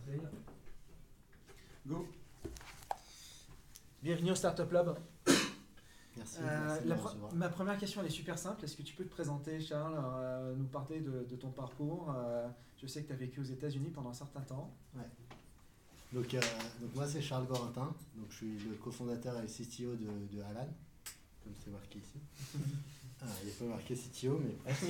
plaisir. Go. Bienvenue au Startup Lab. Merci. Ma première question elle est super simple. Est-ce que tu peux te présenter, Charles, nous parler de ton parcours? Je sais que tu as vécu aux États-Unis pendant un certain temps. Ouais. Donc moi c'est Charles Gorentin, donc je suis le cofondateur et CTO de Alan, comme c'est marqué ici. Il n'y a pas marqué CTO mais presque.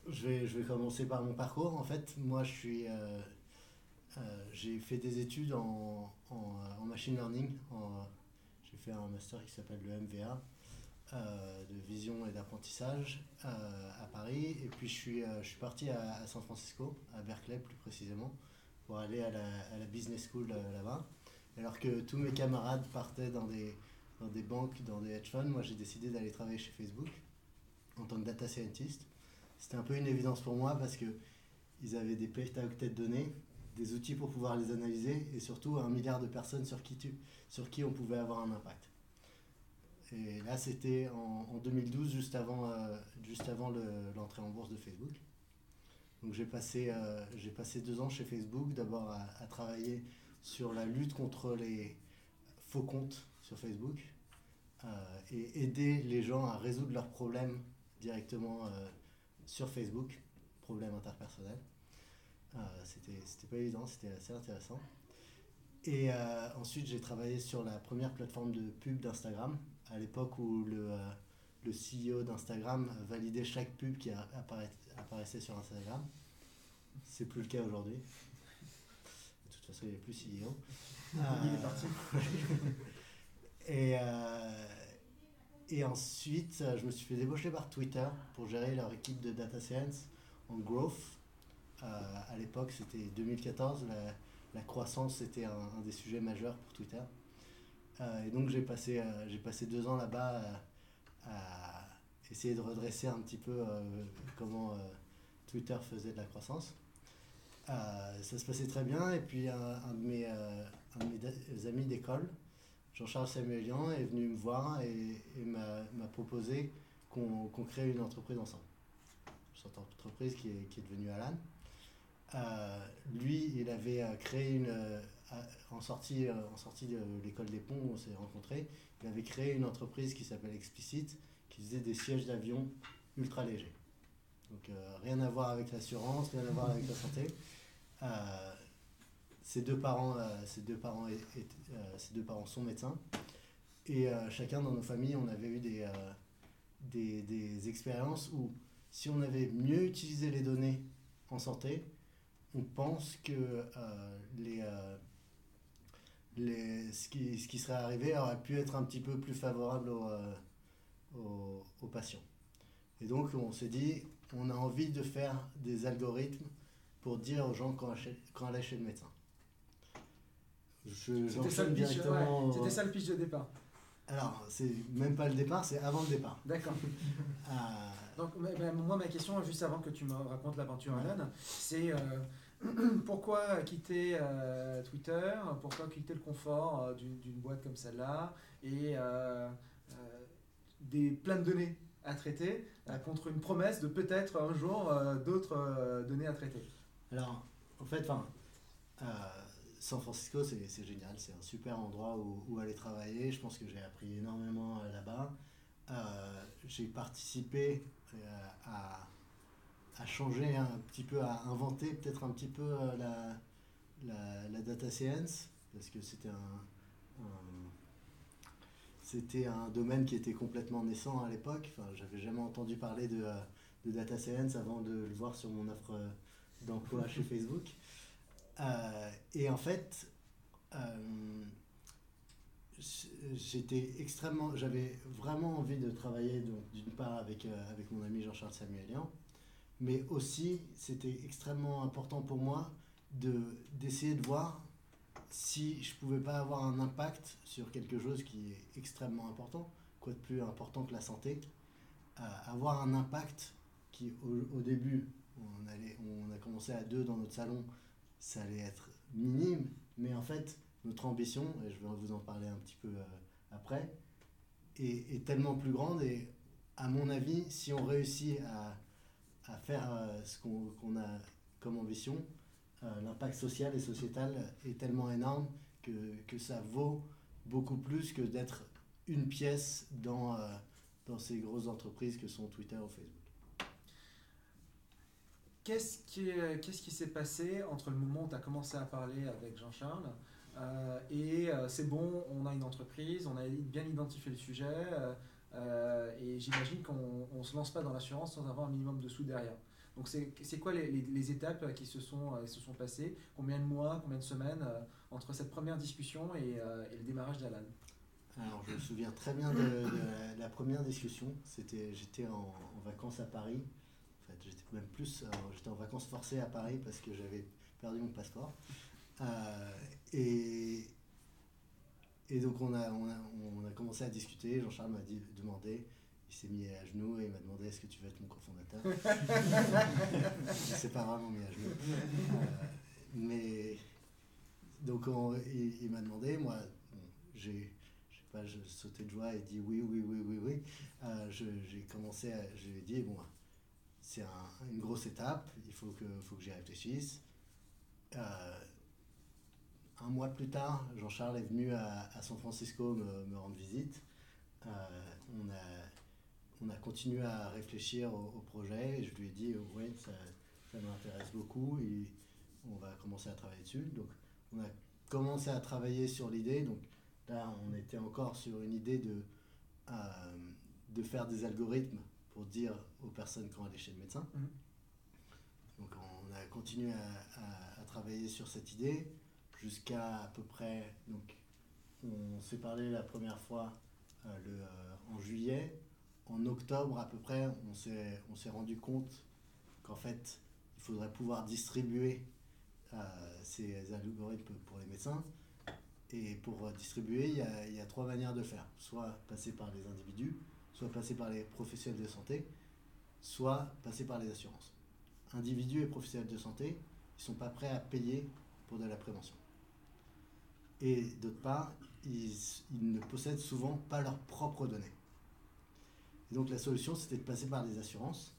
Je vais commencer par mon parcours. En fait, moi j'ai fait des études en machine learning. J'ai fait un master qui s'appelle le MVA de vision et d'apprentissage à Paris. Et puis je suis parti à San Francisco, à Berkeley plus précisément, pour aller à la business school là-bas. Alors que tous mes camarades partaient dans des banques, dans des hedge funds, moi j'ai décidé d'aller travailler chez Facebook en tant que data scientist. C'était un peu une évidence pour moi parce qu'ils avaient des pétaoctets de données, des outils pour pouvoir les analyser et surtout 1 milliard de personnes sur qui on pouvait avoir un impact. Et là, c'était en 2012, juste avant l'entrée en bourse de Facebook. Donc j'ai passé 2 ans chez Facebook, d'abord à travailler sur la lutte contre les faux comptes sur Facebook et aider les gens à résoudre leurs problèmes directement sur Facebook, problèmes interpersonnels. C'était pas évident, c'était assez intéressant. Et ensuite, j'ai travaillé sur la première plateforme de pub d'Instagram, à l'époque où le CEO d'Instagram validait chaque pub qui apparaissait sur Instagram. C'est plus le cas aujourd'hui. De toute façon, il n'est plus CEO. Il est parti. Et ensuite, je me suis fait débaucher par Twitter pour gérer leur équipe de data science en growth. À l'époque, c'était 2014. La croissance, c'était un des sujets majeurs pour Twitter. Et donc, j'ai passé 2 ans là-bas à essayer de redresser un petit peu comment Twitter faisait de la croissance. Ça se passait très bien. Et puis, un de mes amis d'école, Jean-Charles Samuelian, est venu me voir et m'a proposé qu'on crée une entreprise ensemble. Cette entreprise qui est devenue Alan. Lui, il avait créé en sortie de l'école des ponts où on s'est rencontrés, il avait créé une entreprise qui s'appelle Explicit, qui faisait des sièges d'avion ultra légers. Donc rien à voir avec l'assurance, rien à voir avec la santé. Ses deux parents sont médecins. Et chacun dans nos familles, on avait eu des expériences où si on avait mieux utilisé les données en santé, on pense que ce qui serait arrivé aurait pu être un petit peu plus favorable aux patients. Et donc on s'est dit, on a envie de faire des algorithmes pour dire aux gens quand aller chez le médecin. C'était ça le pitch de départ. Alors, c'est même pas le départ, c'est avant le départ. D'accord. Donc, moi, ma question, juste avant que tu me racontes l'aventure Alan, c'est pourquoi quitter Twitter, pourquoi quitter le confort d'une boîte comme celle-là et plein de données à traiter contre une promesse de peut-être un jour d'autres données à traiter. Alors, en fait, San Francisco, c'est génial, c'est un super endroit où aller travailler. Je pense que j'ai appris énormément là-bas. J'ai participé à changer un petit peu, à inventer peut-être un petit peu la data science, parce que c'était un domaine qui était complètement naissant à l'époque. Enfin, j'avais jamais entendu parler de data science avant de le voir sur mon offre d'emploi chez Facebook. Et en fait, j'avais vraiment envie de travailler donc, d'une part avec mon ami Jean-Charles Samuelian, mais aussi c'était extrêmement important pour moi d'essayer de voir si je pouvais pas avoir un impact sur quelque chose qui est extrêmement important, quoi de plus important que la santé, avoir un impact qui au début, on a commencé à 2 dans notre salon, ça allait être minime, mais en fait notre ambition, et je vais vous en parler un petit peu après, est tellement plus grande. Et à mon avis, si on réussit à à faire ce qu'on a comme ambition, l'impact social et sociétal est tellement énorme que ça vaut beaucoup plus que d'être une pièce dans ces grosses entreprises que sont Twitter ou Facebook. Qu'est-ce qui s'est passé entre le moment où tu as commencé à parler avec Jean-Charles c'est bon, on a une entreprise, on a bien identifié le sujet et j'imagine qu'on ne se lance pas dans l'assurance sans avoir un minimum de sous derrière. Donc c'est quoi les étapes qui se sont passées? Combien de mois, combien de semaines entre cette première discussion et le démarrage d'Alan? Alors, je me souviens très bien de la première discussion. J'étais en vacances à Paris. En fait, j'étais en vacances forcées à Paris parce que j'avais perdu mon passeport. Et donc, on a commencé à discuter. Jean-Charles m'a demandé, il s'est mis à genoux et il m'a demandé est-ce que tu veux être mon cofondateur. Il s'est pas vraiment mis à genoux. Mais donc, il m'a demandé, moi, je sautais de joie et dit oui. Je lui ai dit, bon, c'est une grosse étape, il faut que j'y réfléchisse. Un mois plus tard, Jean-Charles est venu à San Francisco me rendre visite. On a continué à réfléchir au projet et je lui ai dit, oui, ça m'intéresse beaucoup et on va commencer à travailler dessus. Donc, on a commencé à travailler sur l'idée. Donc, là, on était encore sur une idée de faire des algorithmes pour dire aux personnes quand aller chez le médecin. Donc on a continué à travailler sur cette idée jusqu'à peu près... Donc, on s'est parlé la première fois en juillet. En octobre à peu près, on s'est rendu compte qu'en fait, il faudrait pouvoir distribuer ces algorithmes pour les médecins. Et pour distribuer, il y a 3 manières de faire. Soit passer par les individus, soit passer par les professionnels de santé, soit passer par les assurances. Individus et professionnels de santé, ils ne sont pas prêts à payer pour de la prévention. Et d'autre part, ils ne possèdent souvent pas leurs propres données. Et donc la solution, c'était de passer par des assurances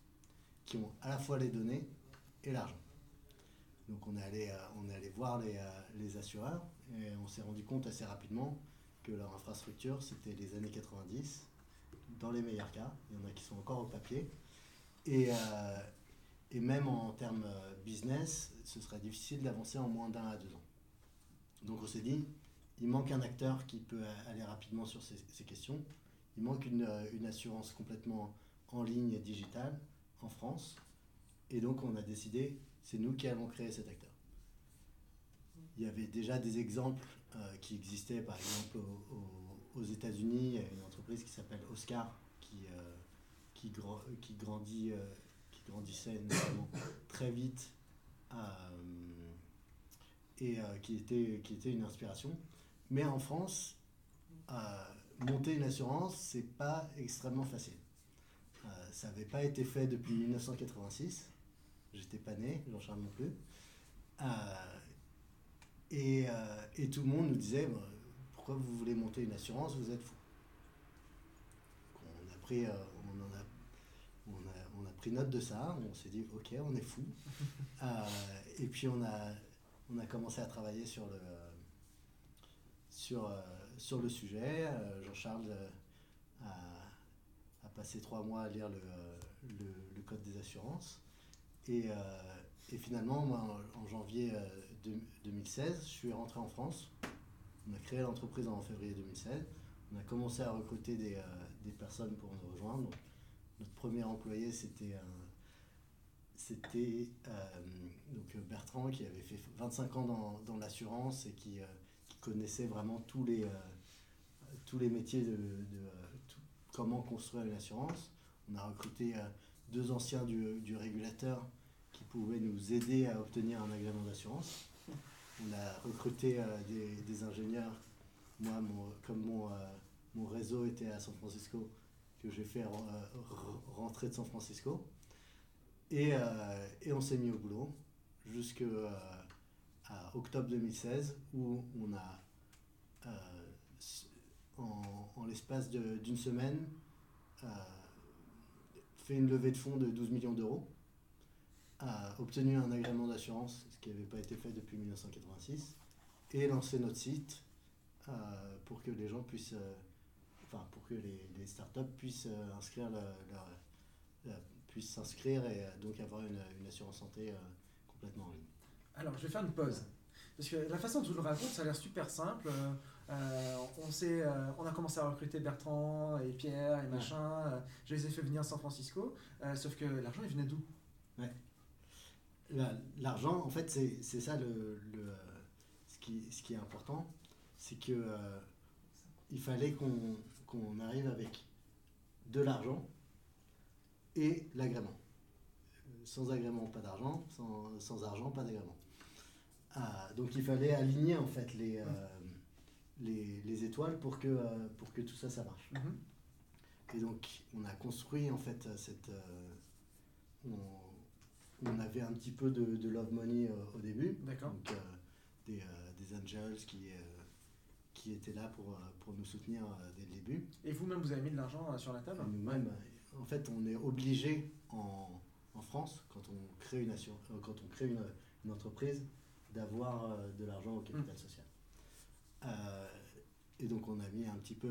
qui ont à la fois les données et l'argent. Donc on est allé voir les assureurs et on s'est rendu compte assez rapidement que leur infrastructure, c'était les années 90, dans les meilleurs cas. Il y en a qui sont encore au papier. Et même en termes business, ce serait difficile d'avancer en moins d'1 à 2 ans. Donc on s'est dit, il manque un acteur qui peut aller rapidement sur ces questions. Il manque une assurance complètement en ligne et digitale en France. Et donc on a décidé, c'est nous qui allons créer cet acteur. Il y avait déjà des exemples qui existaient, par exemple aux États-Unis, il y a une entreprise qui s'appelle Oscar qui grandissait notamment très vite et qui était une inspiration. Mais en France, monter une assurance, c'est pas extrêmement facile. Ça n'avait pas été fait depuis 1986. J'étais pas né, Jean-Charles non plus. Et tout le monde nous disait pourquoi vous voulez monter une assurance, vous êtes fou. On a pris note de ça, on s'est dit ok, on est fou. Et puis on a commencé à travailler sur le sujet. Jean-Charles a passé 3 mois à lire le code des assurances. Et finalement, moi, en janvier 2016, je suis rentré en France. On a créé l'entreprise en février 2016. On a commencé à recruter des personnes pour nous rejoindre. Donc, notre premier employé, c'était donc Bertrand, qui avait fait 25 ans dans l'assurance et qui connaissait vraiment tous les métiers de comment construire une assurance. On a recruté 2 anciens du régulateur qui pouvaient nous aider à obtenir un agrément d'assurance. On a recruté des ingénieurs. Moi, comme mon réseau était à San Francisco, que j'ai fait rentrer de San Francisco. Et on s'est mis au boulot jusqu'à octobre 2016, où on a, en l'espace d'une semaine, fait une levée de fonds de 12 millions d'euros. a obtenu un agrément d'assurance, ce qui n'avait pas été fait depuis 1986, et lancé notre site pour que les gens puissent, pour que les startups puissent inscrire puissent s'inscrire et donc avoir une assurance santé complètement en ligne. Alors, je vais faire une pause. Parce que la façon dont tu le racontes, ça a l'air super simple. On a commencé à recruter Bertrand et Pierre et machin. Je les ai fait venir à San Francisco. Sauf que l'argent, il venait d'où? Ouais. L'argent, en fait, c'est ça ce qui est important. C'est que il fallait qu'on arrive avec de l'argent et l'agrément. Sans agrément, pas d'argent. Sans argent, pas d'agrément. Donc il fallait aligner en fait les étoiles pour que tout ça, ça marche. Et donc on a construit en fait on avait un petit peu de love money au début. D'accord. Donc des angels qui étaient là pour nous soutenir dès le début. Et vous-même, vous avez mis de l'argent sur la table? Nous-mêmes, en fait, on est obligé en France, quand on crée une entreprise, d'avoir de l'argent au capital social. Et donc on a mis un petit peu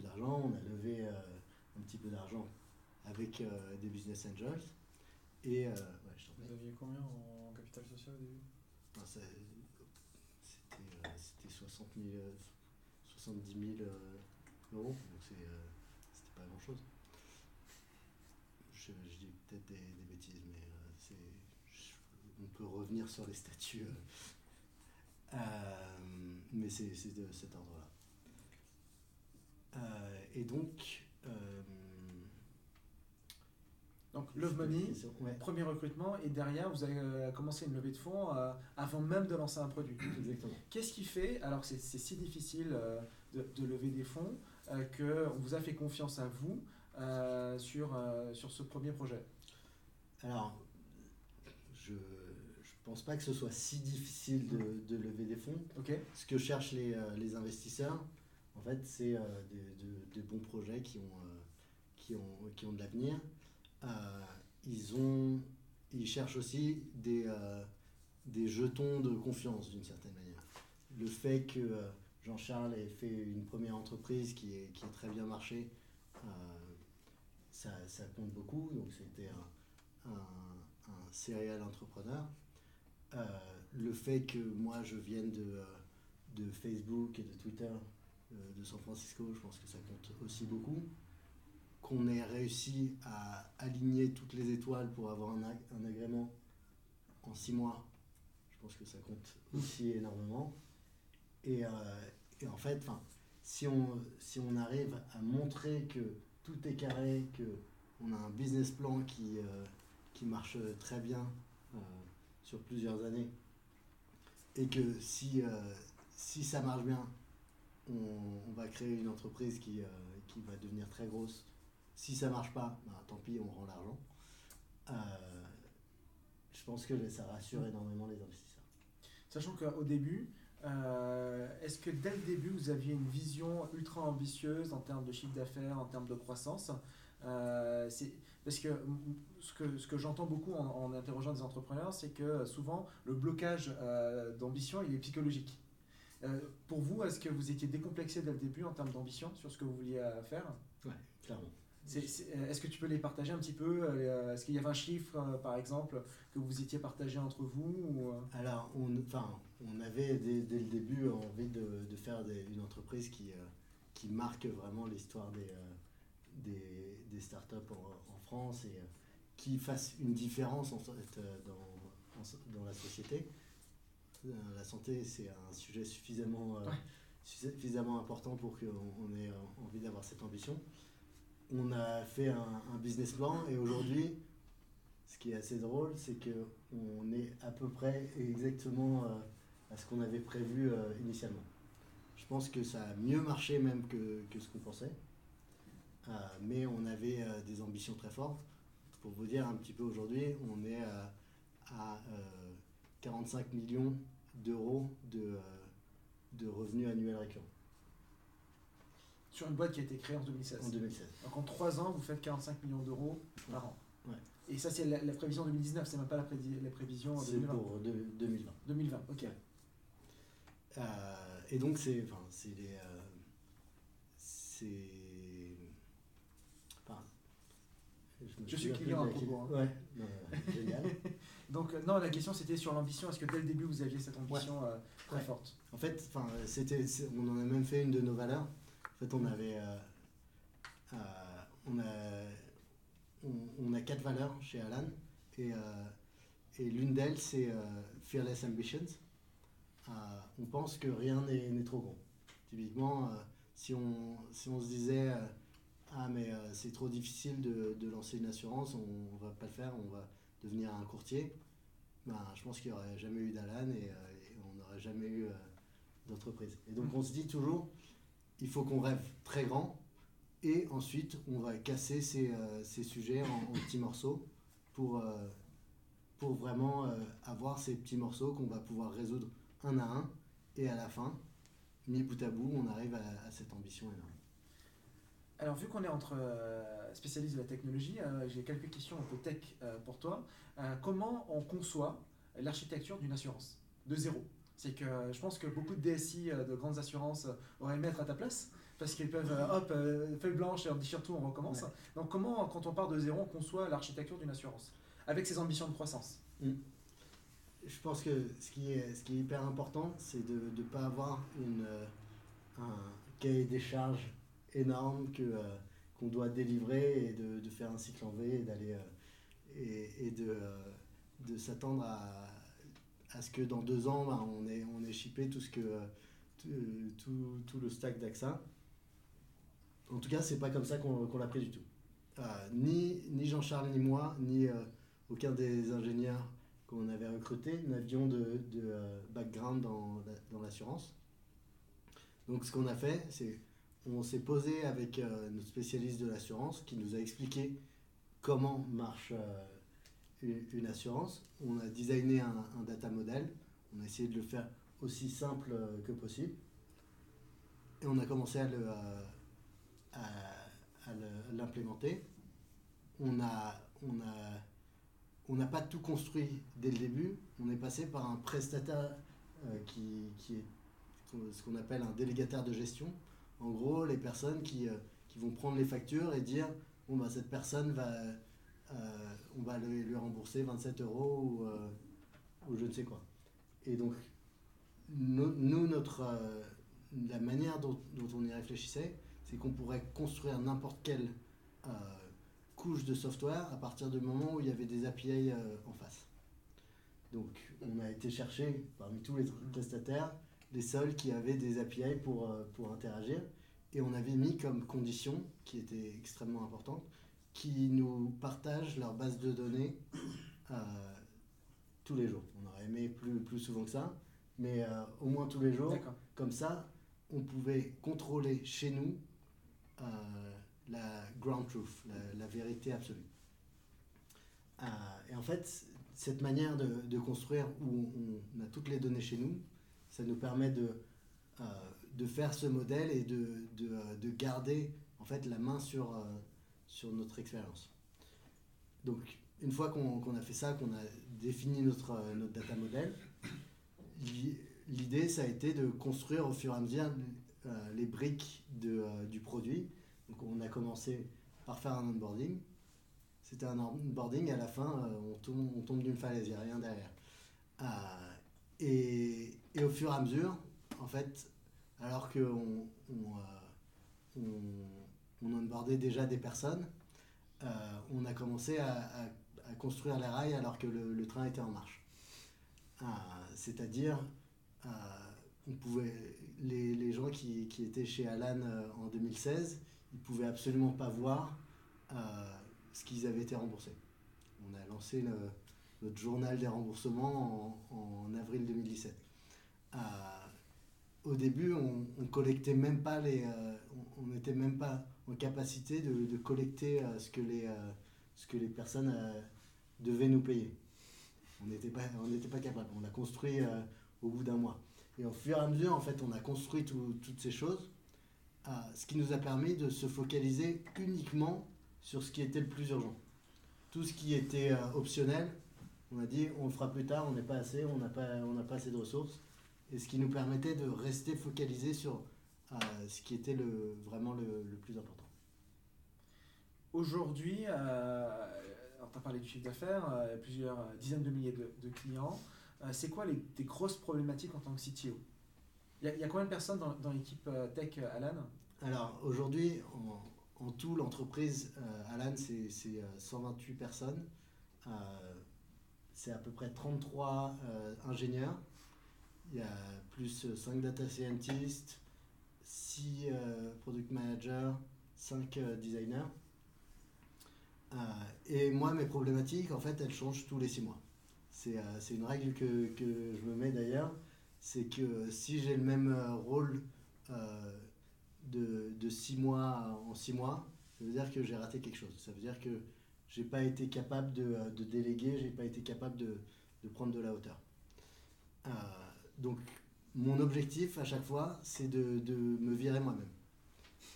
d'argent, on a levé un petit peu d'argent avec des business angels. Et vous aviez combien en capital social au début? C'était 70 000 euros, donc c'était pas grand chose. Je dis peut-être des bêtises, mais on peut revenir sur les statuts. Mais c'est de cet ordre-là. Et donc, Love Money, ouais. premier recrutement, et derrière, vous avez commencé une levée de fonds avant même de lancer un produit. Exactement. Qu'est-ce qui fait, alors que c'est si difficile de lever des fonds, qu'on vous a fait confiance à vous sur ce premier projet? Alors, je pense pas que ce soit si difficile de lever des fonds. Okay. Ce que cherchent les investisseurs, en fait, c'est des bons projets qui ont de l'avenir. Ils cherchent aussi des jetons de confiance d'une certaine manière. Le fait que Jean-Charles ait fait une première entreprise qui a très bien marché, ça compte beaucoup. Donc c'était un serial entrepreneur. Le fait que moi je vienne de Facebook et de Twitter de San Francisco, je pense que ça compte aussi beaucoup. Qu'on ait réussi à aligner toutes les étoiles pour avoir un agrément en 6 mois, je pense que ça compte aussi énormément. Et en fait, si on arrive à montrer que tout est carré, qu'on a un business plan qui marche très bien sur plusieurs années, et que si ça marche bien, on va créer une entreprise qui va devenir très grosse. Si ça marche pas, tant pis, on rend l'argent. Je pense que ça rassure énormément les investisseurs. Sachant qu'au début, est-ce que dès le début, vous aviez une vision ultra ambitieuse en termes de chiffre d'affaires, en termes de croissance? Parce que ce que j'entends beaucoup en interrogeant des entrepreneurs, c'est que souvent, le blocage d'ambition, il est psychologique. Pour vous, est-ce que vous étiez décomplexé dès le début en termes d'ambition sur ce que vous vouliez faire? Ouais, clairement. Est-ce que tu peux les partager un petit peu? Est-ce qu'il y avait un chiffre, par exemple, que vous étiez partagé entre vous ou... Alors, on avait dès le début envie de faire une entreprise qui marque vraiment l'histoire des startups en France et qui fasse une différence en fait, dans la société. La santé, c'est un sujet suffisamment important pour qu'on ait envie d'avoir cette ambition. On a fait un business plan et aujourd'hui, ce qui est assez drôle, c'est qu'on est à peu près exactement à ce qu'on avait prévu initialement. Je pense que ça a mieux marché même que ce qu'on pensait, mais on avait des ambitions très fortes. Pour vous dire un petit peu aujourd'hui, on est à 45 millions d'euros de revenus annuels récurrents. Sur une boîte qui a été créée en 2016. En 2016. Donc en 3 ans, vous faites 45 millions d'euros par an. Ouais. Et ça, c'est la prévision 2019, c'est même pas la prévision C'est 2020. pour 2020. 2020, ok. Et donc, c'est les. C'est. Enfin, Je suis client à propos. Hein. Ouais, génial. Donc, non, la question c'était sur l'ambition. Est-ce que dès le début vous aviez cette ambition très forte? En fait, on en a même fait une de nos valeurs. En fait, on avait. On a 4 valeurs chez Alan. Et l'une d'elles, c'est Fearless Ambitions. On pense que rien n'est trop grand. Typiquement, si on se disait mais c'est trop difficile de lancer une assurance, on va pas le faire, on va devenir un courtier, je pense qu'il n'y aurait jamais eu d'Alan et on n'aurait jamais eu d'entreprise. Et donc on se dit toujours, il faut qu'on rêve très grand et ensuite on va casser ces sujets en petits morceaux pour vraiment avoir ces petits morceaux qu'on va pouvoir résoudre un à un, et à la fin, mis bout à bout, on arrive à cette ambition énorme. Alors, vu qu'on est entre spécialistes de la technologie, j'ai quelques questions un peu tech pour toi. Comment on conçoit l'architecture d'une assurance de zéro? C'est que je pense que beaucoup de DSI de grandes assurances auraient aimé être à ta place, parce qu'ils peuvent, feuille blanche et on dit surtout on recommence. Ouais. Donc, comment, quand on part de zéro, on conçoit l'architecture d'une assurance avec ses ambitions de croissance? Je pense que ce qui est hyper important, c'est de ne pas avoir un cahier des charges énorme qu'on doit délivrer et de faire un cycle en V et d'aller et de s'attendre à ce que dans 2 ans, on ait shippé tout le stack d'AXA. En tout cas, c'est pas comme ça qu'on l'a pris du tout. Ni Jean-Charles ni moi, ni aucun des ingénieurs qu'on avait recrutés n'avions de background dans l'assurance. Donc ce qu'on a fait, c'est on s'est posé avec notre spécialiste de l'assurance qui nous a expliqué comment marche une assurance. On a designé un data model, on a essayé de le faire aussi simple que possible et on a commencé à l'implémenter. On n'a pas tout construit dès le début, on est passé par un prestataire qui est ce qu'on appelle un délégataire de gestion. En gros, les personnes qui vont prendre les factures et dire cette personne on va lui rembourser 27 € ou je ne sais quoi. Et donc, la manière dont on y réfléchissait, c'est qu'on pourrait construire n'importe quelle couche de software à partir du moment où il y avait des API en face. Donc, on a été chercher parmi tous les prestataires les seuls qui avaient des API pour interagir, et on avait mis comme condition, qui était extrêmement importante, qui nous partagent leur base de données tous les jours. On aurait aimé plus souvent que ça, mais au moins tous les jours. D'accord. Comme ça, on pouvait contrôler chez nous la ground truth, la vérité absolue. Et en fait, cette manière de construire où on a toutes les données chez nous, ça nous permet de faire ce modèle et de garder en fait la main sur notre expérience. Donc une fois qu'on a fait ça, qu'on a défini notre data model, l'idée ça a été de construire au fur et à mesure les briques du produit. Donc on a commencé par faire un onboarding. C'était un onboarding, à la fin on tombe d'une falaise, il n'y a rien derrière. Et au fur et à mesure, en fait, alors qu'on onboardait déjà des personnes, on a commencé à construire les rails alors que le train était en marche. C'est-à-dire, les gens qui étaient chez Alan en 2016, ils ne pouvaient absolument pas voir ce qu'ils avaient été remboursés. On a lancé notre journal des remboursements en avril 2017. Au début, on collectait même pas on n'était même pas en capacité de collecter ce que les personnes devaient nous payer. On n'était pas capable. On l'a construit au bout d'un mois. Et au fur et à mesure, en fait, on a construit toutes ces choses, ce qui nous a permis de se focaliser uniquement sur ce qui était le plus urgent. tout ce qui était optionnel, on a dit on le fera plus tard, on n'est pas assez, on n'a pas assez de ressources. Et ce qui nous permettait de rester focalisé sur ce qui était vraiment le plus important. Aujourd'hui, alors tu as parlé du chiffre d'affaires, plusieurs dizaines de milliers de clients. C'est quoi tes grosses problématiques en tant que CTO? Il y a combien de personnes dans l'équipe tech Alan? Alors aujourd'hui, en tout, l'entreprise Alan, c'est 128 personnes. C'est à peu près 33 ingénieurs. Il y a plus 5 data scientists, 6 product managers, 5 designers. Et moi, mes problématiques, en fait, elles changent tous les 6 mois. C'est une règle que je me mets d'ailleurs. C'est que si j'ai le même rôle de 6 mois en 6 mois, ça veut dire que j'ai raté quelque chose. Ça veut dire que j'ai pas été capable de déléguer, j'ai pas été capable de prendre de la hauteur. Donc, mon objectif à chaque fois, c'est de me virer moi-même.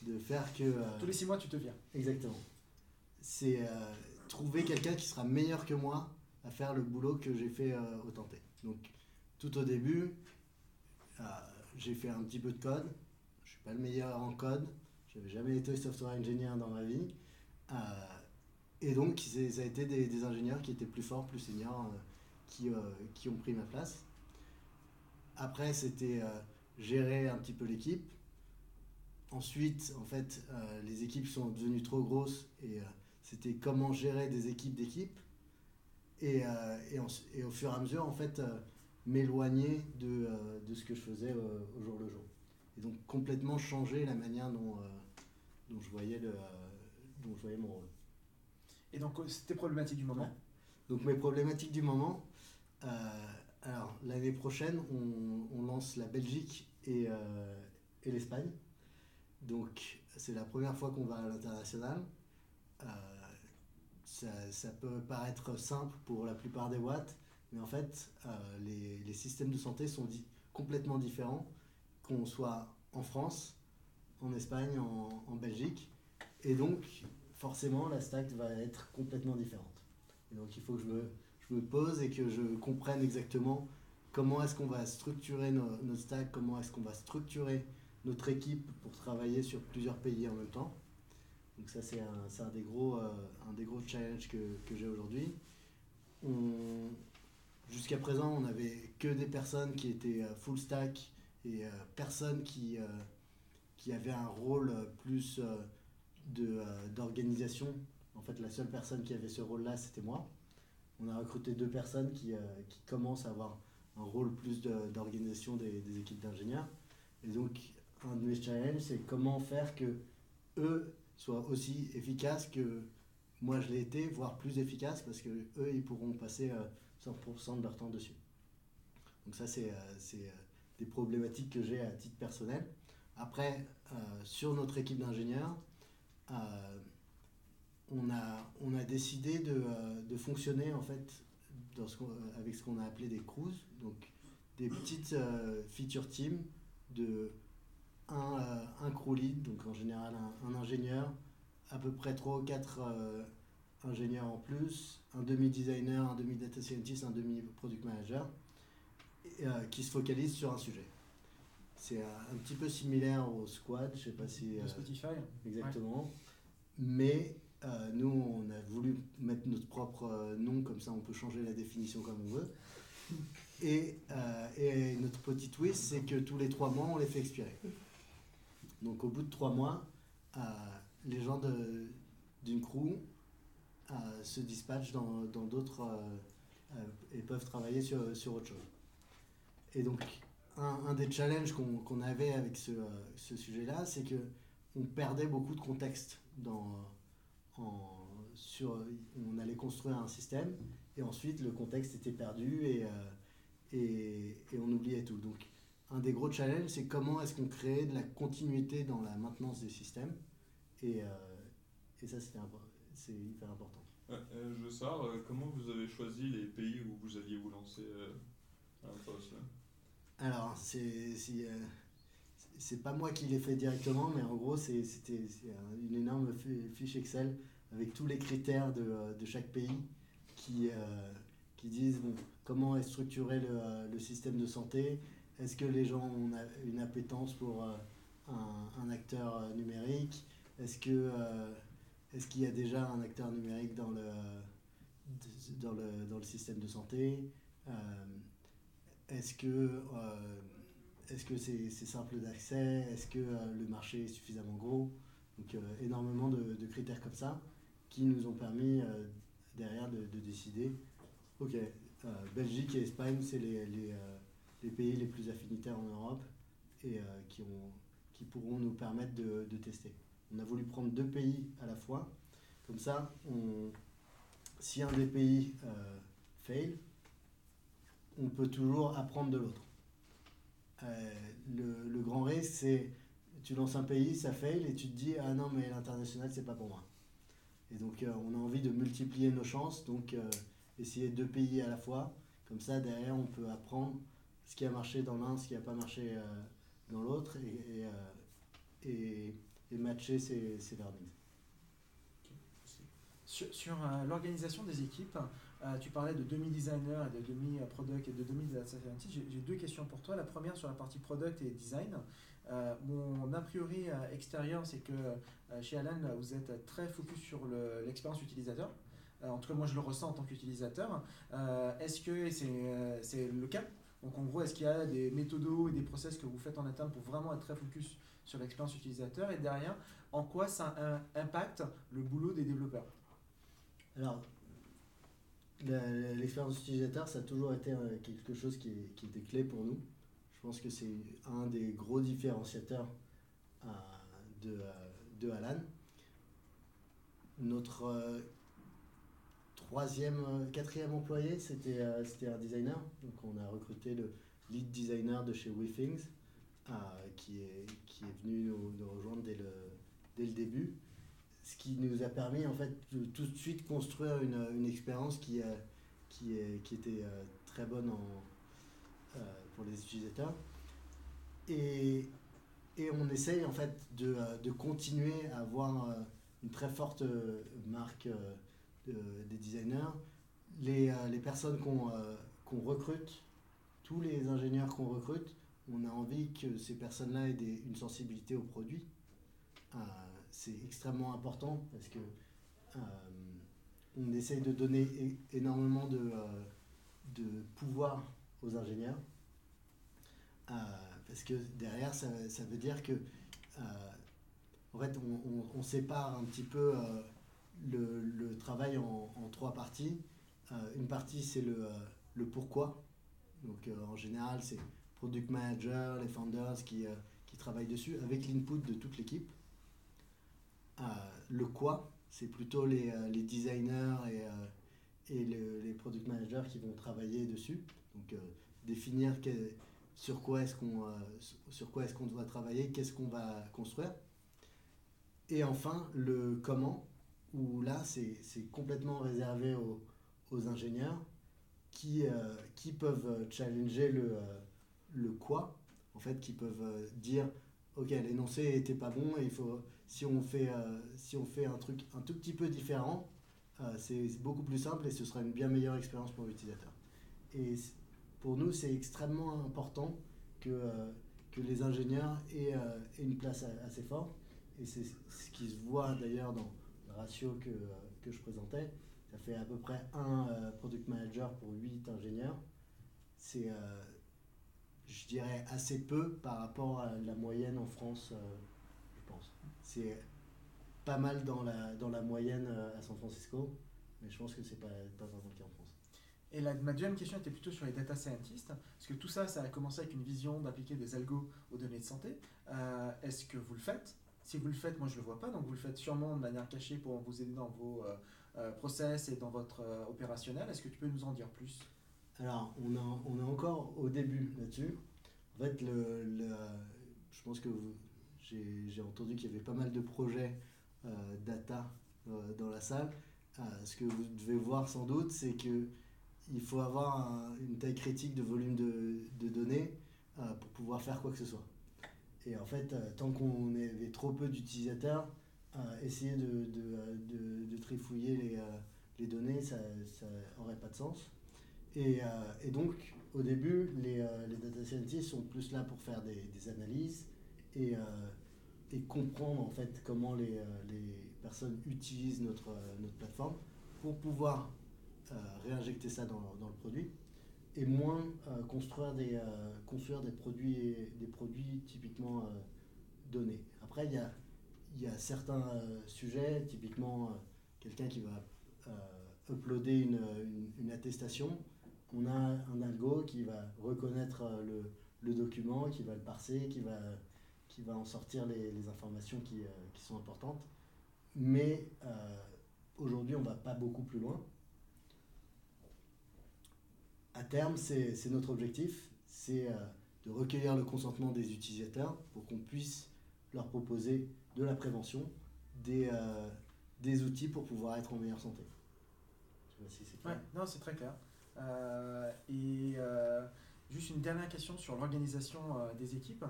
De faire que... Tous les 6 mois, tu te vires. Exactement. C'est trouver quelqu'un qui sera meilleur que moi à faire le boulot que j'ai fait au tenté. Donc, tout au début, j'ai fait un petit peu de code. Je suis pas le meilleur en code. J'avais jamais été software engineer dans ma vie. Et donc, ça a été des ingénieurs qui étaient plus forts, plus seniors, qui ont pris ma place. Après, c'était gérer un petit peu l'équipe. Ensuite, en fait, les équipes sont devenues trop grosses et c'était comment gérer des équipes d'équipes. Et au fur et à mesure, en fait, m'éloigner de ce que je faisais au jour le jour. Et donc, complètement changer la manière dont je voyais mon rôle. Et donc, c'est tes problématiques du moment? Ouais. Donc, mes problématiques du moment, alors l'année prochaine, on lance la Belgique et l'Espagne. Donc, c'est la première fois qu'on va à l'international. Ça peut paraître simple pour la plupart des boîtes, mais en fait, les systèmes de santé sont complètement différents, qu'on soit en France, en Espagne, en Belgique. Et donc, forcément, la stack va être complètement différente. Et donc, il faut que je me pose et que je comprenne exactement comment est-ce qu'on va structurer notre stack, comment est-ce qu'on va structurer notre équipe pour travailler sur plusieurs pays en même temps. Donc ça, c'est un des gros challenges que j'ai aujourd'hui. Jusqu'à présent, on n'avait que des personnes qui étaient full stack et personne qui avait un rôle plus d'organisation. En fait, la seule personne qui avait ce rôle-là, c'était moi. On a recruté 2 personnes qui commencent à avoir un rôle plus d'organisation des équipes d'ingénieurs. Et donc, un de mes challenges, c'est comment faire que eux soient aussi efficaces que moi je l'ai été, voire plus efficaces, parce que eux, ils pourront passer 100% de leur temps dessus. Donc ça, c'est des problématiques que j'ai à titre personnel. Après, sur notre équipe d'ingénieurs, on a décidé de fonctionner en fait avec ce qu'on a appelé des crews, donc des petites feature teams de un crew lead, donc en général un ingénieur, à peu près 3 ou 4 ingénieurs en plus, un demi-designer, un demi-data scientist, un demi-product manager, qui se focalisent sur un sujet. C'est un petit peu similaire au squad, je sais pas si... Spotify. Exactement. Ouais. Mais nous, on a voulu mettre notre propre nom, comme ça on peut changer la définition comme on veut. Et notre petit twist, c'est que tous les 3 mois, on les fait expirer. Donc au bout de 3 mois, les gens d'une crew se dispatchent dans d'autres et peuvent travailler sur autre chose. Et donc un des challenges qu'on avait avec ce sujet-là, c'est qu'on perdait beaucoup de contexte on allait construire un système et ensuite le contexte était perdu et on oubliait tout. Donc un des gros challenges, c'est comment est-ce qu'on crée de la continuité dans la maintenance des systèmes. Et ça, c'est hyper important. Je veux savoir, comment vous avez choisi les pays où vous alliez vous lancer à un poste là? Alors, c'est pas moi qui l'ai fait directement, mais en gros, c'était une énorme fiche Excel avec tous les critères de chaque pays qui disent bon, comment est structuré le système de santé, est-ce que les gens ont une appétence pour un acteur numérique, est-ce qu'il y a déjà un acteur numérique dans le système de santé, est-ce que c'est simple d'accès, est-ce que le marché est suffisamment gros. Donc énormément de critères comme ça qui nous ont permis derrière de décider, ok, Belgique et Espagne, c'est les pays les plus affinitaires en Europe et qui pourront nous permettre de tester. On a voulu prendre 2 pays à la fois, comme ça, si un des pays fail, on peut toujours apprendre de l'autre. Le grand risque, c'est tu lances un pays, ça fail et tu te dis ah non mais l'international c'est pas pour moi. Et donc on a envie de multiplier nos chances, donc essayer 2 pays à la fois, comme ça derrière on peut apprendre ce qui a marché dans l'un, ce qui n'a pas marché dans l'autre et matcher ces learnings. Sur l'organisation des équipes, tu parlais de demi-designer et de demi-product et de demi-data scientist. J'ai 2 questions pour toi. La première sur la partie product et design. Mon a priori extérieur, c'est que chez Alan, vous êtes très focus sur l'expérience utilisateur. En tout cas, moi, je le ressens en tant qu'utilisateur. Est-ce que c'est le cas? Donc, en gros, est-ce qu'il y a des méthodos et des process que vous faites en interne pour vraiment être très focus sur l'expérience utilisateur? Et derrière, en quoi ça impacte le boulot des développeurs? Alors, l'expérience utilisateur, ça a toujours été quelque chose qui était clé pour nous. Je pense que c'est un des gros différenciateurs de Alan. Notre quatrième employé, c'était un designer. Donc on a recruté le lead designer de chez WeThings, qui est venu nous rejoindre dès le début. Ce qui nous a permis en fait de tout de suite construire une expérience qui était très bonne pour les utilisateurs. Et on essaye en fait de continuer à avoir une très forte marque des designers. Les personnes qu'on recrute, tous les ingénieurs qu'on recrute, on a envie que ces personnes-là aient une sensibilité au produit. C'est extrêmement important parce que on essaye de donner énormément de pouvoir aux ingénieurs. Parce que derrière, ça veut dire que en fait, on sépare un petit peu le travail en 3 parties. Une partie, c'est le pourquoi. Donc, en général, c'est product manager, les founders qui travaillent dessus avec l'input de toute l'équipe. Le quoi, c'est plutôt les designers et les product managers qui vont travailler dessus. Donc, définir sur quoi est-ce qu'on doit travailler, qu'est-ce qu'on va construire. Et enfin, le comment, où là, c'est complètement réservé aux ingénieurs qui peuvent challenger le quoi, en fait, qui peuvent dire ok, l'énoncé était pas bon et si on fait un truc un tout petit peu différent, c'est beaucoup plus simple et ce sera une bien meilleure expérience pour l'utilisateur. Et pour nous, c'est extrêmement important que les ingénieurs aient une place assez forte. Et c'est ce qui se voit d'ailleurs dans le ratio que je présentais. Ça fait à peu près un product manager pour 8 ingénieurs. C'est, je dirais, assez peu par rapport à la moyenne en France, je pense. C'est pas mal dans la moyenne à San Francisco, mais je pense que c'est pas vraiment le cas en France. Et ma deuxième question était plutôt sur les data scientists, parce que tout ça, ça a commencé avec une vision d'appliquer des algos aux données de santé. Est-ce que vous le faites? Si vous le faites, moi je ne le vois pas, donc vous le faites sûrement de manière cachée pour vous aider dans vos process et dans votre opérationnel. Est-ce que tu peux nous en dire plus? Alors, on est encore au début là-dessus. En fait, je pense que j'ai entendu qu'il y avait pas mal de projets data dans la salle. Ce que vous devez voir sans doute, c'est qu'il faut avoir une taille critique de volume de données pour pouvoir faire quoi que ce soit. Et en fait, tant qu'on avait trop peu d'utilisateurs, essayer de trifouiller les données, ça n'aurait pas de sens. Et donc, au début, les data scientists sont plus là pour faire des analyses et comprendre en fait comment les personnes utilisent notre plateforme pour pouvoir réinjecter ça dans le produit et moins construire des produits typiquement donnés. Après, il y a certains sujets, typiquement quelqu'un qui va uploader une attestation. On a un algo qui va reconnaître le document, qui va le parser, qui va en sortir les informations qui sont importantes. Mais aujourd'hui, on ne va pas beaucoup plus loin. À terme, c'est notre objectif, c'est de recueillir le consentement des utilisateurs pour qu'on puisse leur proposer de la prévention, des outils pour pouvoir être en meilleure santé. Je sais pas si c'est clair. Ouais, non, c'est très clair. Juste une dernière question sur l'organisation des équipes.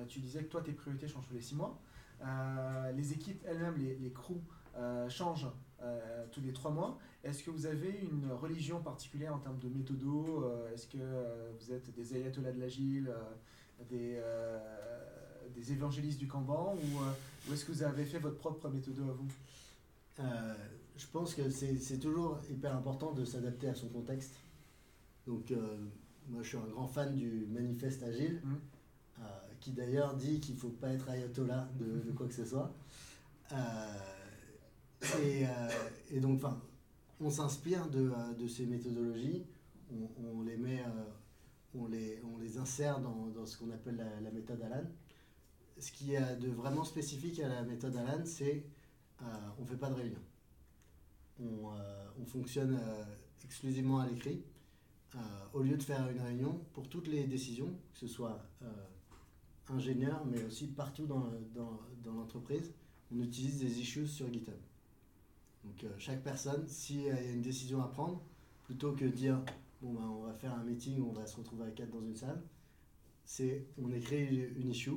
Tu disais que toi, tes priorités changent tous les 6 mois. Les équipes elles-mêmes, les crews, changent tous les 3 mois. Est-ce que vous avez une religion particulière en termes de méthodo? Est-ce que vous êtes des ayatollahs de l'agile, des évangélistes du Kanban, ou est-ce que vous avez fait votre propre méthodo à vous? Je pense que c'est toujours hyper important de s'adapter à son contexte. Donc, moi, je suis un grand fan du manifeste agile, qui d'ailleurs dit qu'il ne faut pas être ayatollah de quoi que ce soit. Et donc, on s'inspire de ces méthodologies, on les met, on les insère dans ce qu'on appelle la méthode Alan. Ce qui est de vraiment spécifique à la méthode Alan, c'est on ne fait pas de réunion. On fonctionne exclusivement à l'écrit. Au lieu de faire une réunion, pour toutes les décisions, que ce soit ingénieur, mais aussi partout dans l'entreprise, on utilise des issues sur GitHub. Donc chaque personne, s'il y a une décision à prendre, plutôt que de dire on va faire un meeting, on va se retrouver à 4 dans une salle, on écrit une issue.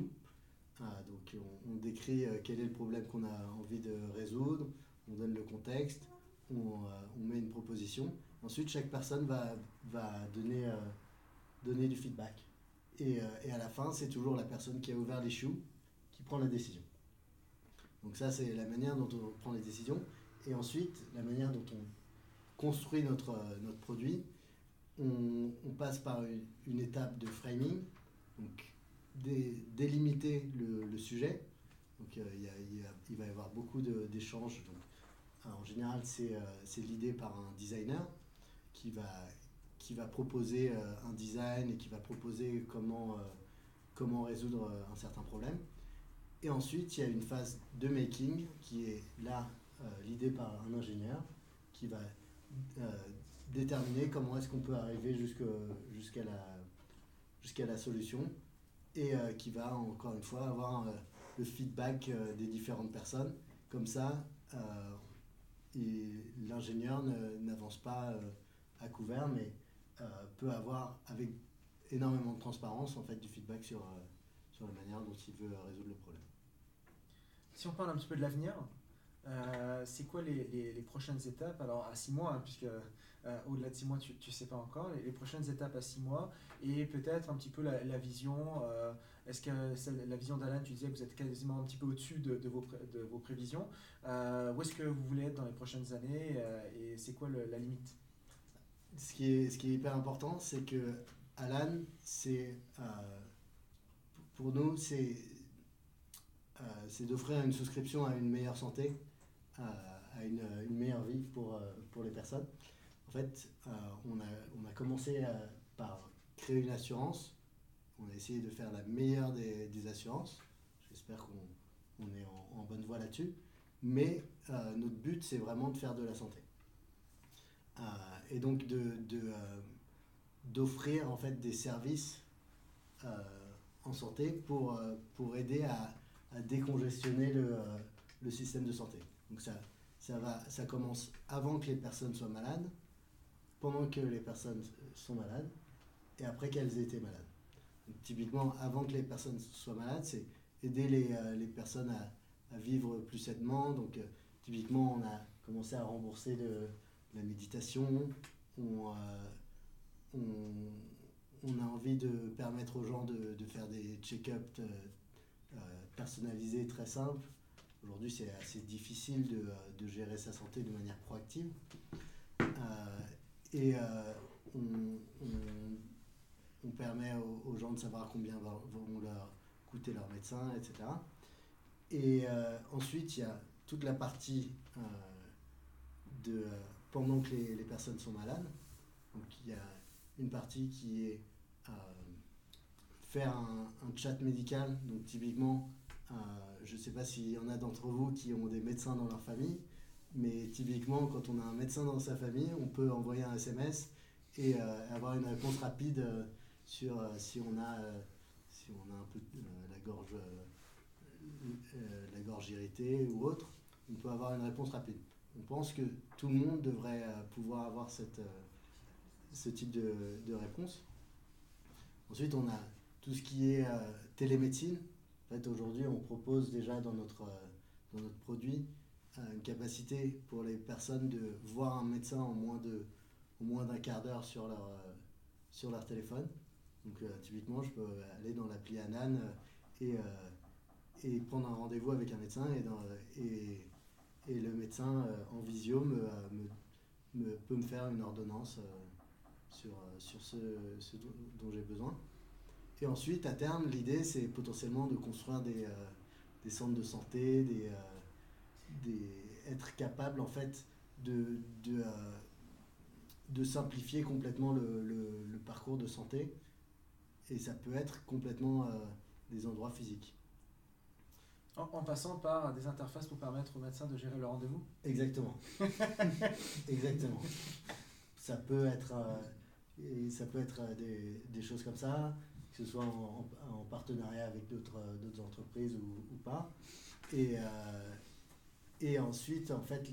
Donc on décrit quel est le problème qu'on a envie de résoudre, on donne le contexte, on met une proposition. Ensuite, chaque personne va donner du feedback. Et à la fin, c'est toujours la personne qui a ouvert l'issue qui prend la décision. Donc ça, c'est la manière dont on prend les décisions. Et ensuite, la manière dont on construit notre produit, on passe par une étape de framing, donc délimiter le sujet. Donc il va y avoir beaucoup d'échanges. Donc, en général, c'est l'idée par un designer qui va proposer un design et qui va proposer comment résoudre un certain problème. Et ensuite, il y a une phase de making qui est là, l'idée par un ingénieur qui va déterminer comment est-ce qu'on peut arriver jusqu'à la solution et qui va encore une fois avoir le feedback des différentes personnes. Comme ça, l'ingénieur n'avance pas à couvert, mais peut avoir avec énormément de transparence en fait, du feedback sur la manière dont il veut résoudre le problème. Si on parle un petit peu de l'avenir, c'est quoi les prochaines étapes? Alors à 6 mois, puisque au-delà de 6 mois, tu ne sais pas encore, les prochaines étapes à 6 mois, et peut-être un petit peu la vision. Est-ce que la vision d'Alan, tu disais que vous êtes quasiment un petit peu au-dessus de vos prévisions. Où est-ce que vous voulez être dans les prochaines années, et c'est quoi la limite? Ce qui est hyper important, c'est que Alan, pour nous, c'est d'offrir une souscription à une meilleure santé, à une meilleure vie pour les personnes. En fait, on a commencé par créer une assurance. On a essayé de faire la meilleure des assurances. J'espère qu'on est en bonne voie là-dessus. Mais notre but, c'est vraiment de faire de la santé. Et donc d'offrir en fait des services en santé pour aider à décongestionner le système de santé. Donc ça commence avant que les personnes soient malades, pendant que les personnes sont malades et après qu'elles aient été malades. Donc, typiquement, avant que les personnes soient malades, c'est aider les personnes à vivre plus sainement. Donc, typiquement, on a commencé à rembourser de la méditation. On a envie de permettre aux gens de faire des check-ups personnalisés très simples. Aujourd'hui, c'est assez difficile de gérer sa santé de manière proactive. On permet aux gens de savoir combien vont leur coûter leur médecin, etc. Et ensuite, il y a toute la partie pendant que les personnes sont malades. Donc, il y a une partie qui est faire un chat médical. Donc, typiquement, je ne sais pas s'il y en a d'entre vous qui ont des médecins dans leur famille, mais typiquement, quand on a un médecin dans sa famille, on peut envoyer un SMS et avoir une réponse rapide sur si on a un peu la gorge irritée ou autre. On peut avoir une réponse rapide. On pense que tout le monde devrait pouvoir avoir ce type de réponse. Ensuite, on a tout ce qui est télémédecine. En fait, aujourd'hui, on propose déjà dans notre produit une capacité pour les personnes de voir un médecin en moins d'un quart d'heure sur leur téléphone. Donc, typiquement, je peux aller dans l'appli Anan et prendre un rendez-vous avec un médecin et le médecin en visio peut me faire une ordonnance sur ce dont j'ai besoin. Et ensuite, à terme, l'idée, c'est potentiellement de construire des centres de santé, être capable, en fait, de simplifier complètement le parcours de santé. Et ça peut être complètement des endroits physiques. En passant par des interfaces pour permettre aux médecins de gérer leur rendez-vous. Exactement. Exactement. Ça peut être des choses comme ça, que ce soit en partenariat avec d'autres entreprises ou pas. Et ensuite, en fait,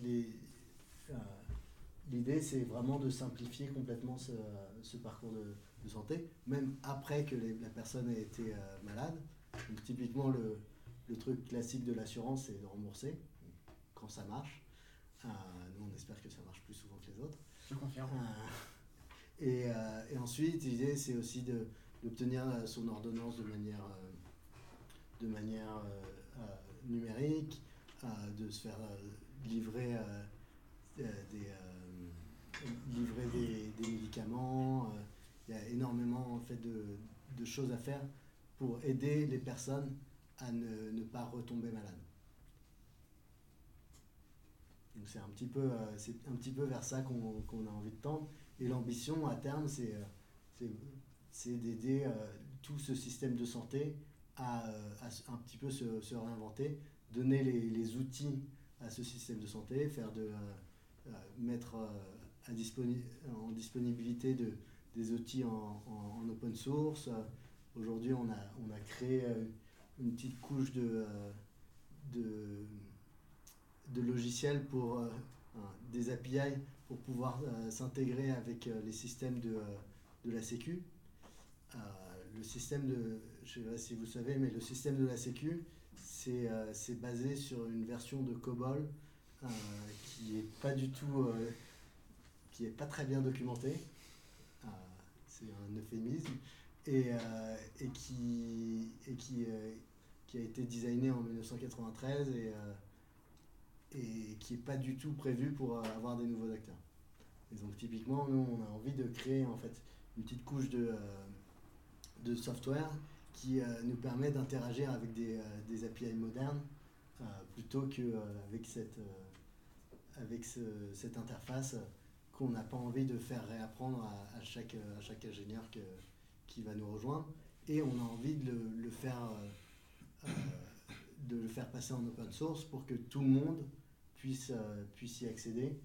l'idée, c'est vraiment de simplifier complètement ce parcours de santé, même après que la personne ait été malade. Donc, typiquement, le truc classique de l'assurance, c'est de rembourser quand ça marche. Nous, on espère que ça marche plus souvent que les autres. Je confirme. Et ensuite, l'idée, c'est aussi d'obtenir son ordonnance de manière numérique, de se faire livrer des médicaments. Il y a énormément en fait, de choses à faire pour aider les personnes à ne pas retomber malades. Donc c'est un petit peu vers ça qu'on a envie de tendre. Et l'ambition à terme, c'est d'aider tout ce système de santé à un petit peu se réinventer, donner les outils à ce système de santé, mettre en disponibilité des outils en open source. Aujourd'hui, on a créé une petite couche de logiciels pour des API pour pouvoir s'intégrer avec les systèmes de la Sécu. Le système je ne sais pas si vous savez, mais le système de la Sécu, c'est basé sur une version de COBOL qui est pas du tout, qui est pas très bien documentée. C'est un euphémisme et qui a été designé en 1993 et qui n'est pas du tout prévu pour avoir des nouveaux acteurs. Et donc typiquement, nous, on a envie de créer en fait une petite couche de software qui nous permet d'interagir avec des API modernes plutôt qu'avec cette interface qu'on n'a pas envie de faire réapprendre à chaque ingénieur qui va nous rejoindre. Et on a envie de le faire passer en open source pour que tout le monde puisse y accéder,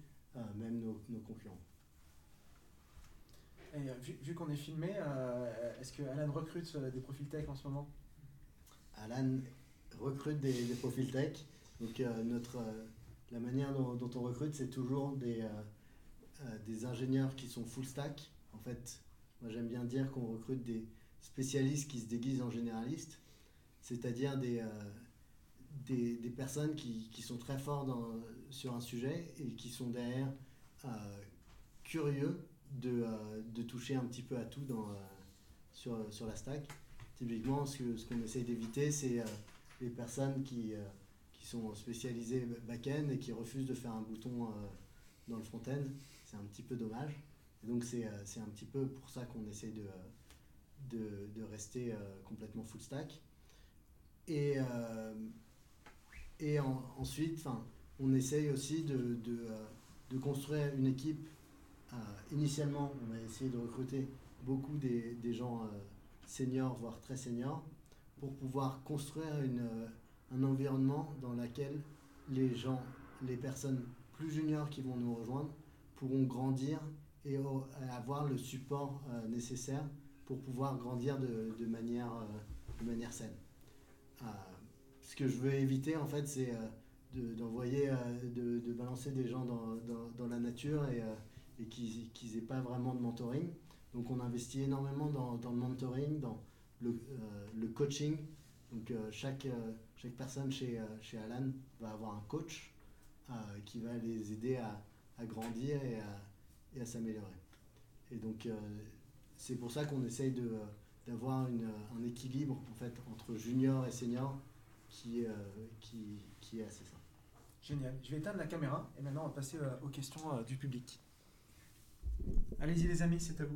même nos concurrents. Et vu qu'on est filmé, est-ce que Alan recrute des profils tech en ce moment? Alan recrute des profils tech. Donc la manière dont on recrute, c'est toujours des ingénieurs qui sont full stack. En fait, moi j'aime bien dire qu'on recrute des spécialistes qui se déguisent en généralistes, c'est-à-dire des personnes qui sont très forts sur un sujet et qui sont derrière curieux de toucher un petit peu à tout sur la stack. Typiquement, ce qu'on essaye d'éviter, c'est les personnes qui sont spécialisées back-end et qui refusent de faire un bouton dans le front-end. C'est un petit peu dommage. Et donc c'est un petit peu pour ça qu'on essaye de rester complètement full stack. Et ensuite, on essaye aussi de construire une équipe. Initialement, on a essayé de recruter beaucoup des gens seniors, voire très seniors, pour pouvoir construire un environnement dans lequel les personnes plus juniors qui vont nous rejoindre pourront grandir et avoir le support nécessaire pour pouvoir grandir de manière saine. Ce que je veux éviter, en fait, c'est de balancer des gens dans la nature et qu'ils n'aient pas vraiment de mentoring. Donc on investit énormément dans le mentoring, dans le coaching. Donc chaque personne chez Alan va avoir un coach qui va les aider à grandir et à s'améliorer. Et donc c'est pour ça qu'on essaye d'avoir un équilibre en fait, entre junior et senior qui est assez simple. Génial. Je vais éteindre la caméra et maintenant on va passer aux questions du public. Allez-y les amis, c'est à vous.